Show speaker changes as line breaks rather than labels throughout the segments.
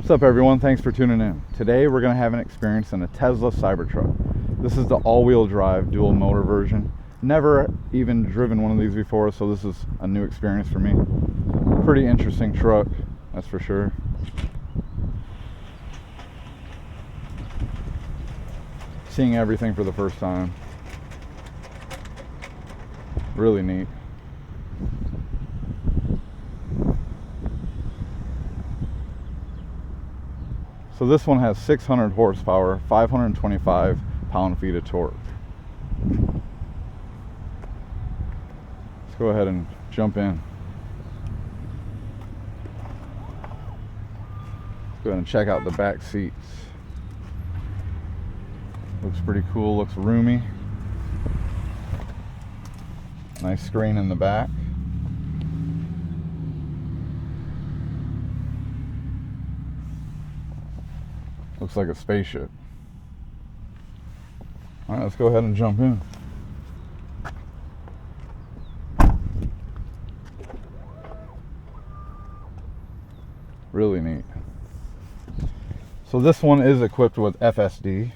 What's up everyone, thanks for tuning in. Today we're going to have an experience in a Tesla Cybertruck. This is the all-wheel drive dual motor version. Never even driven one of these before, so this is a new experience for me. Pretty interesting truck, that's for sure. Seeing everything for the first time. Really neat. So this one has 600 horsepower, 525 pound-feet of torque. Let's go ahead and jump in. Let's go ahead and check out the back seats. Looks pretty cool, looks roomy. Nice screen in the back. Looks like a spaceship. All right, let's go ahead and jump in. Really neat. So this one is equipped with FSD.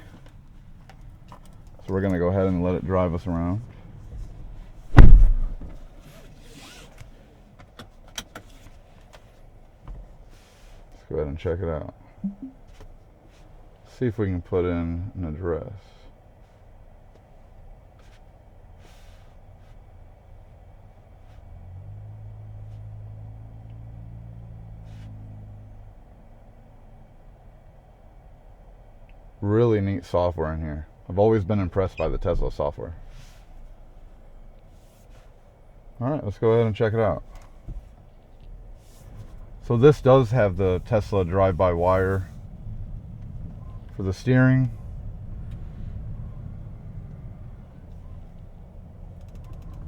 So we're gonna go ahead and let it drive us around. Let's go ahead and check it out. See if we can put in an address. Really neat software in here. I've always been impressed by the Tesla software. All right, let's go ahead and check it out. So this does have the Tesla drive-by-wire for the steering.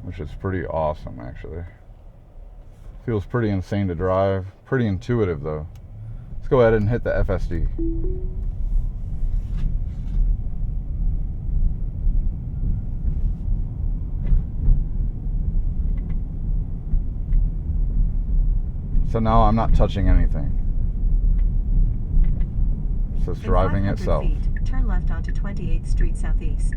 Which is pretty awesome, actually. Feels pretty insane to drive. Pretty intuitive, though. Let's go ahead and hit the FSD. So now I'm not touching anything. So it's driving itself.
Feet, turn left onto 28th Street Southeast.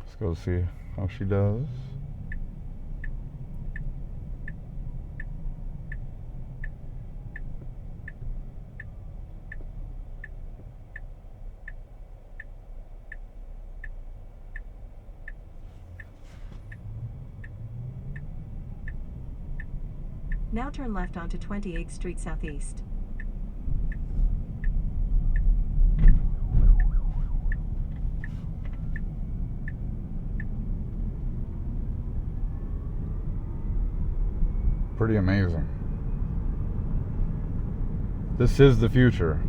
Let's go see how she does.
Now turn left onto 28th Street Southeast.
Pretty amazing. This is the future.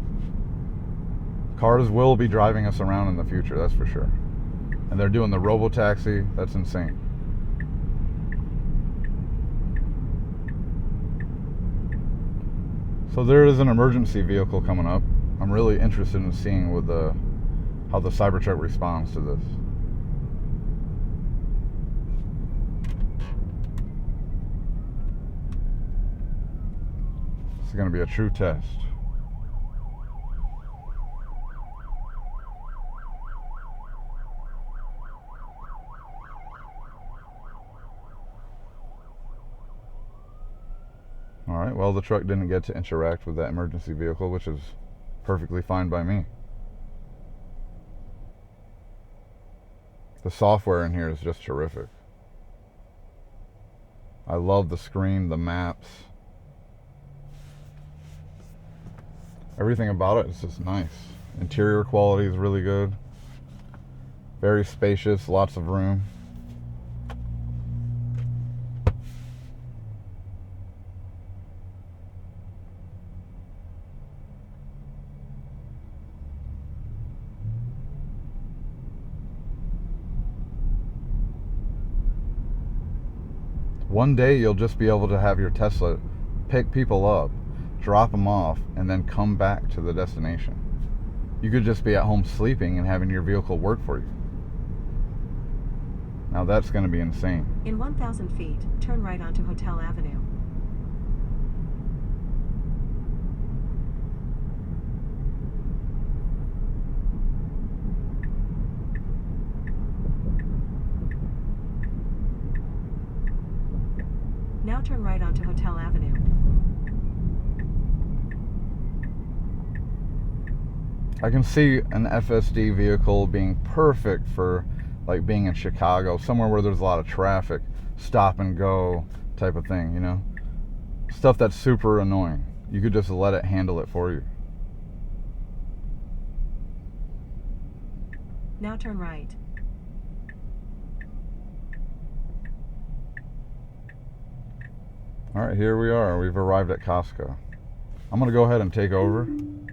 Cars will be driving us around in the future, that's for sure. And they're doing the robo-taxi, that's insane. So there is an emergency vehicle coming up. I'm really interested in seeing with how the Cybertruck responds to this. This is going to be a true test. Alright, well the truck didn't get to interact with that emergency vehicle, which is perfectly fine by me. The software in here is just terrific. I love the screen, the maps. Everything about it is just nice. Interior quality is really good. Very spacious, lots of room. One day you'll just be able to have your Tesla pick people up, drop them off, and then come back to the destination. You could just be at home sleeping and having your vehicle work for you. Now that's going to be insane.
In 1,000 feet, turn right onto Hotel Avenue. Now turn right onto Hotel Avenue.
I can see an FSD vehicle being perfect for like being in Chicago, somewhere where there's a lot of traffic, stop and go type of thing, you know? Stuff that's super annoying. You could just let it handle it for you.
Now turn right.
All right, here we are. We've arrived at Costco. I'm gonna go ahead and take over, and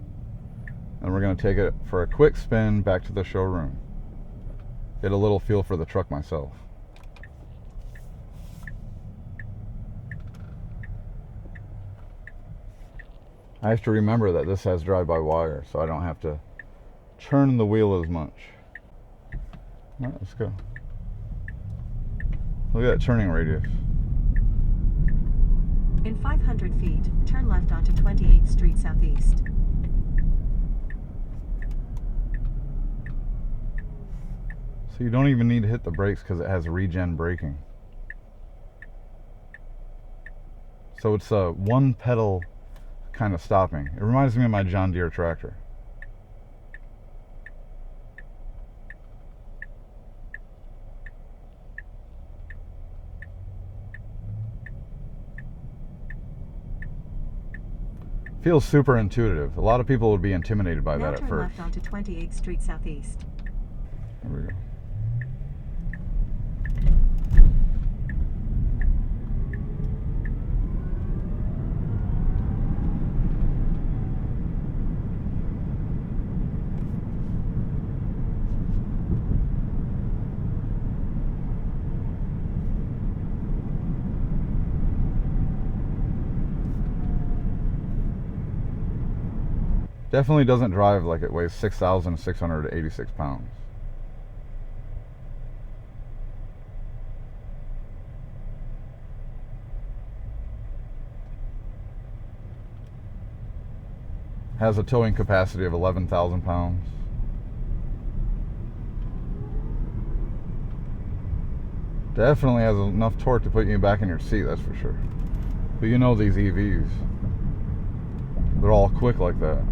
we're gonna take it for a quick spin back to the showroom. Get a little feel for the truck myself. I have to remember that this has drive-by-wire, so I don't have to turn the wheel as much. All right, let's go. Look at that turning radius.
In 500 feet, turn left onto 28th Street Southeast.
So you don't even need to hit the brakes because it has regen braking. So it's a one pedal kind of stopping. It reminds me of my John Deere tractor. Feels super intuitive. A lot of people would be intimidated by that at
Now turn
first.
left onto 28th Street Southeast.
There we go. Definitely doesn't drive like it weighs 6,686 pounds. Has a towing capacity of 11,000 pounds. Definitely has enough torque to put you back in your seat, that's for sure. But you know these EVs, they're all quick like that.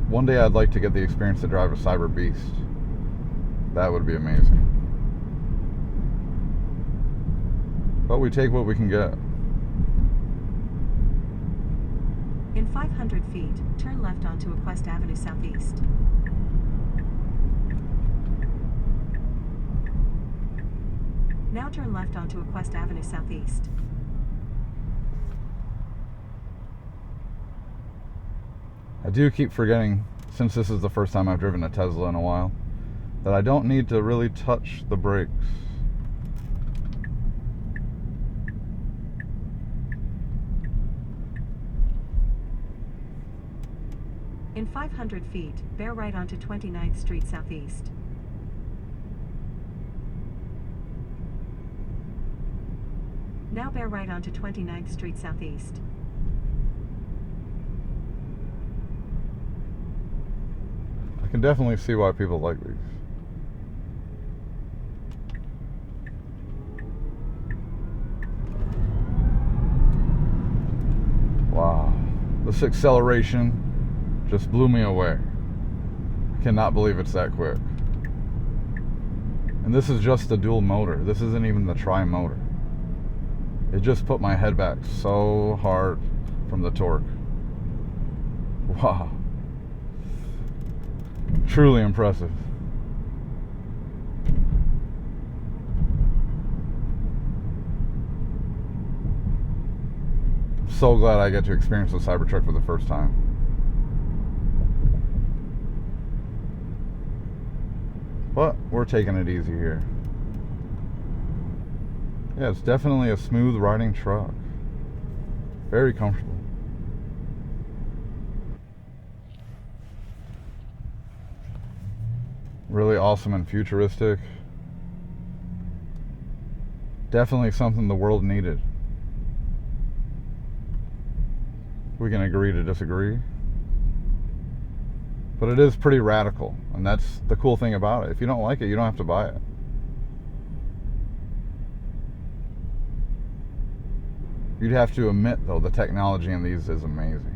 One day I'd like to get the experience to drive a Cyber Beast. That would be amazing. But we take what we can get.
In 500 feet, turn left onto Quest Avenue Southeast. Now turn left onto Quest Avenue Southeast.
I do keep forgetting, since this is the first time I've driven a Tesla in a while, that I don't need to really touch the brakes.
In 500 feet, bear right onto 29th Street Southeast. Now bear right onto 29th Street Southeast.
I can definitely see why people like these. Wow, this acceleration just blew me away. I cannot believe it's that quick. And this is just the dual motor. This isn't even the tri-motor. It just put my head back so hard from the torque. Wow. Truly impressive. I'm so glad I get to experience the Cybertruck for the first time. But we're taking it easy here. Yeah, it's definitely a smooth riding truck. Very comfortable. Really awesome and futuristic. Definitely something the world needed. We can agree to disagree. But it is pretty radical, and that's the cool thing about it. If you don't like it, you don't have to buy it. You'd have to admit, though, the technology in these is amazing.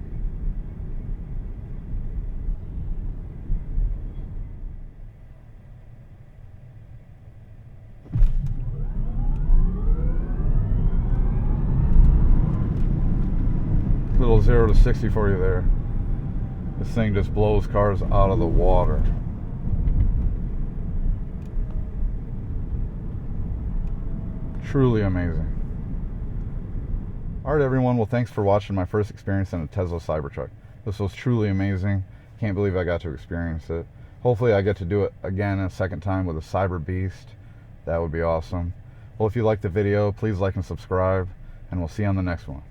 Little 0 to 60 for you there. This thing just blows cars out of the water. Truly amazing. Alright everyone, well thanks for watching my first experience in a Tesla Cybertruck. This was truly amazing. Can't believe I got to experience it. Hopefully I get to do it again a second time with a Cyber Beast. That would be awesome. Well, if you liked the video, please like and subscribe, and we'll see you on the next one.